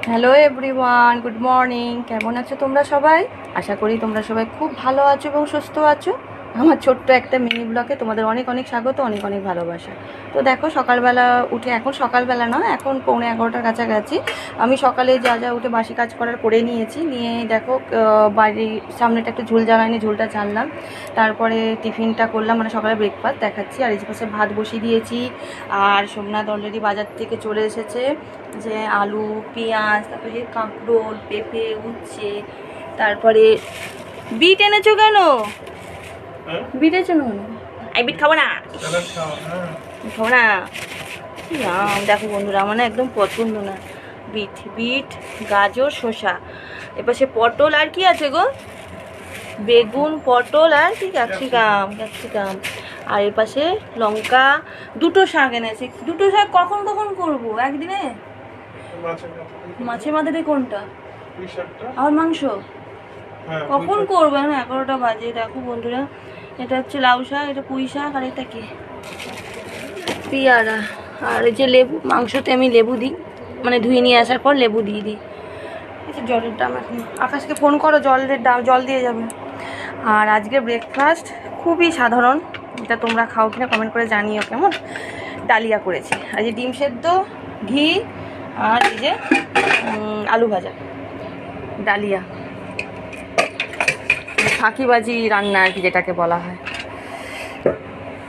Hello everyone, good morning. কেমন আছো তোমরা সবাই? আশা করি তোমরা সবাই খুব ভালো আছো এবং সুস্থ আছো। আমার ছোট্ট একটা মিনি ব্লগে তোমাদের অনেক অনেক স্বাগত, অনেক অনেক ভালোবাসা। তো দেখো, সকালবেলা উঠে, এখন সকালবেলা না, এখন 11:45 কাছাকাছি। আমি সকালে যা যা উঠে বাসি কাজ করার করে নিয়েছি, নিয়ে দেখো বাড়ির সামনেটা একটু ঝুল জ্বালানি, ঝুলটা জ্বাললাম। তারপরে টিফিনটা করলাম, মানে সকালে ব্রেকফাস্ট দেখাচ্ছি। আর এই পাশে ভাত বসিয়ে দিয়েছি। আর সোমনাথ অলরেডি বাজার থেকে চলে এসেছে, যে আলু, পেঁয়াজ, তারপরে কাঁকরোল, পেঁপে, উচ্ছে, তারপরে বিট এনেছো কেন? বিট এনেছো কেন? এই বিট খাবো না, খাবো না। দেখো বন্ধুরা, আমার না একদম পছন্দ না বিট। বিট, গাজর, শসা, এপাশে পটল, আর কি আছে গো? বেগুন, পটল, আর কি ক্যাপসিকাম, ক্যাপসিকাম। আর এপাশে লঙ্কা। দুটো শাক এনেছি। দুটো শাক কখন কখন করবো একদিনে? মাছের মাথাতে কোনটা? আর মাংস কখন করবো? এখন 11টা বাজে। দেখো বন্ধুরা, এটা হচ্ছে লাউ শাক, এটা পুঁই শাক, আর এটা কি পেয়ারা। আর এই যে লেবু, মাংসতে আমি লেবু দিই, মানে ধুয়ে নিয়ে আসার পর লেবু দিয়ে দিই। এই যে জলের দাম, এখন আকাশকে ফোন করো, জলের দাম, জল দিয়ে যাবে। আর আজকে ব্রেকফাস্ট খুবই সাধারণ, এটা তোমরা খাও কিনা কমেন্ট করে জানিও কেমন। ডালিয়া করেছি, আর যে ডিম সেদ্ধ, ঘি, আর এই যে আলু ভাজা। ডালিয়া ফাঁকিবাজি রান্না আর কি, যেটাকে বলা হয়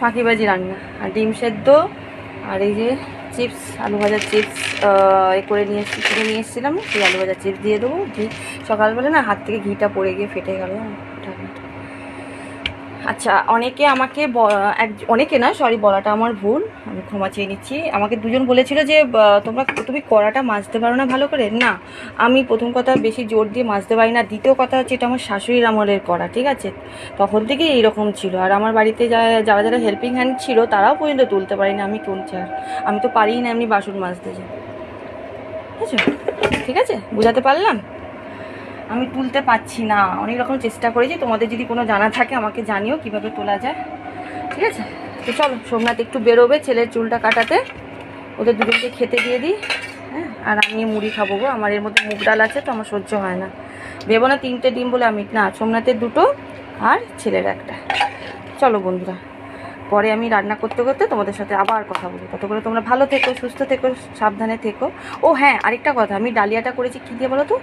ফাঁকিবাজি রান্না। আর ডিম সেদ্ধ, আর এই যে চিপস, আলু ভাজার চিপস এ করে নিয়ে এসেছিলাম, সেই আলু ভাজার চিপস দিয়ে দেবো। ঘি সকালবেলা না হাত থেকে ঘিটা পড়ে গিয়ে ফেটে গেল। আচ্ছা, অনেকে আমাকে অনেকে না, সরি, বলাটা আমার ভুল, আমি ক্ষমা চেয়ে নিচ্ছি। আমাকে দুজন বলেছিল যে তুমি কড়াটা মাজতে পারো না ভালো করে। না, আমি প্রথম কথা বেশি জোর দিয়ে মাজতে পারি না। দ্বিতীয় কথা হচ্ছে, এটা আমার শাশুড়ির আমলের করা, ঠিক আছে? তখন থেকে এইরকম ছিল। আর আমার বাড়িতে যারা যারা হেল্পিং হ্যান্ড ছিল, তারাও পর্যন্ত তুলতে পারি না। আমি তুলছি, আর আমি তো পারিই না এমনি বাসন মাজতে যাই, ঠিক আছে? ঠিক আছে, বুঝাতে পারলাম? আমি তুলতে পারছি না, অনেক রকম চেষ্টা করেছি। তোমাদের যদি কোনো জানা থাকে আমাকে জানিও কীভাবে তোলা যায়, ঠিক আছে? তো চলো, সোমনাথ একটু বেরোবে ছেলের চুলটা কাটাতে, ওদের দুজনকে খেতে দিয়ে দিই। হ্যাঁ, আর আমি মুড়ি খাবো গো, আমার এর মধ্যে মুগ ডাল আছে, তো আমার সহ্য হয় না। ভেবো না 3টে ডিম বলে আমি, না, সোমনাথের 2টো আর ছেলের 1টা। চলো বন্ধুরা, পরে আমি রান্না করতে করতে তোমাদের সাথে আবার কথা বলি। তত করে তোমরা ভালো থেকো, সুস্থ থেকো, সাবধানে থেকো। ও হ্যাঁ, আরেকটা কথা, আমি ডালিয়াটা করেছি কী দিয়ে বলো তো?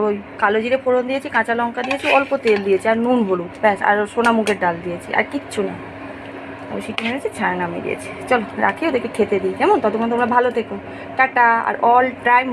ওই কালো জিরে ফোড়ন দিয়েছি, কাঁচা লঙ্কা দিয়েছি, অল্প তেল দিয়েছি, আর নুন, হলুদ, ব্যাস, আর সোনা মুগের ডাল দিয়েছি, আর কিচ্ছু না। আমি শিখে নিয়েছি, ছায়া নামিয়ে দিয়েছি। চলো রাখি, ওদেরকে খেতে দিই কেমন। ততক্ষণ তোমরা ভালো থেকো, টাটা। আর অল টাইম